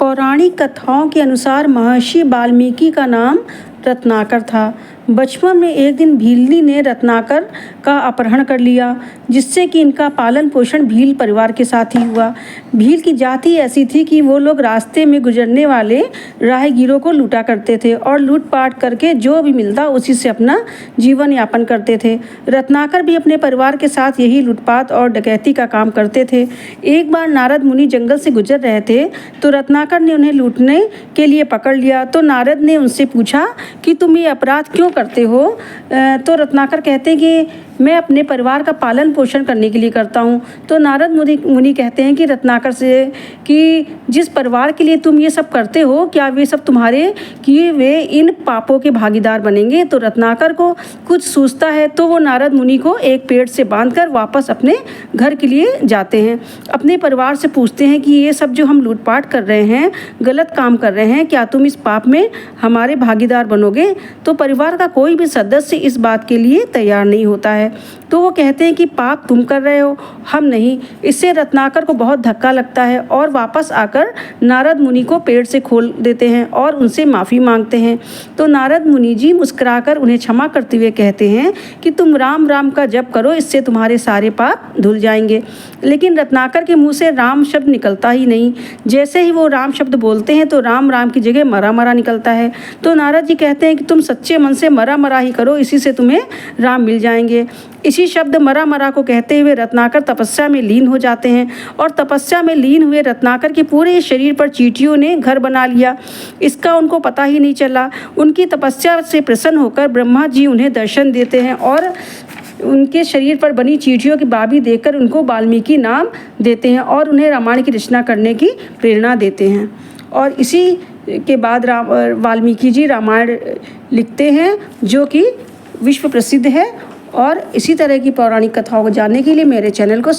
पौराणिक कथाओं के अनुसार महर्षि वाल्मीकि का नाम रत्नाकर था। बचपन में एक दिन भीलनी ने रत्नाकर का अपहरण कर लिया, जिससे कि इनका पालन पोषण भील परिवार के साथ ही हुआ। भील की जाति ऐसी थी कि वो लोग रास्ते में गुजरने वाले राहगीरों को लूटा करते थे और लूटपाट करके जो भी मिलता उसी से अपना जीवन यापन करते थे। रत्नाकर भी अपने परिवार के साथ यही लूटपाट और डकैती का काम करते थे। एक बार नारद मुनि जंगल से गुजर रहे थे तो रत्नाकर ने उन्हें लूटने के लिए पकड़ लिया। तो नारद ने उनसे पूछा कि तुम ये अपराध क्यों करते हो? तो रत्नाकर कहते हैं कि मैं अपने परिवार का पालन पोषण करने के लिए करता हूँ। तो नारद मुनि कहते हैं कि रत्नाकर से कि जिस परिवार के लिए तुम ये सब करते हो, क्या वे सब तुम्हारे किए हुए इन पापों के भागीदार बनेंगे? तो रत्नाकर को कुछ सूझता है तो वो नारद मुनि को एक पेड़ से बांधकर वापस अपने घर के लिए जाते हैं। अपने परिवार से पूछते हैं कि ये सब जो हम लूटपाट कर रहे हैं, गलत काम कर रहे हैं, क्या तुम इस पाप में हमारे भागीदार बनोगे? तो परिवार का कोई भी सदस्य इस बात के लिए तैयार नहीं होता है। तो वो कहते हैं कि पाप तुम कर रहे हो, हम नहीं। इससे रत्नाकर को बहुत धक्का लगता है और वापस आकर नारद मुनि को पेड़ से खोल देते हैं और उनसे माफ़ी मांगते हैं। तो नारद मुनि जी मुस्कुराकर उन्हें क्षमा करते हुए कहते हैं कि तुम राम राम का जप करो, इससे तुम्हारे सारे पाप धुल जाएंगे। लेकिन रत्नाकर के मुँह से राम शब्द निकलता ही नहीं। जैसे ही वो राम शब्द बोलते हैं तो राम राम की जगह मरा मरा निकलता है। तो नारद जी कहते हैं कि तुम सच्चे मन से मरा मरा ही करो, इसी से तुम्हें राम मिल जाएंगे। इसी शब्द मरा मरा को कहते हुए रत्नाकर तपस्या में लीन हो जाते हैं और तपस्या में लीन हुए रत्नाकर के पूरे शरीर पर चींटियों ने घर बना लिया। इसका उनको पता ही नहीं चला। उनकी तपस्या से प्रसन्न होकर ब्रह्मा जी उन्हें दर्शन देते हैं और उनके शरीर पर बनी चींटियों की बाबी देखकर उनको वाल्मीकि नाम देते हैं और उन्हें रामायण की रचना करने की प्रेरणा देते हैं। और इसी के बाद वाल्मीकि जी रामायण लिखते हैं, जो कि विश्व प्रसिद्ध है। और इसी तरह की पौराणिक कथाओं को जानने के लिए मेरे चैनल को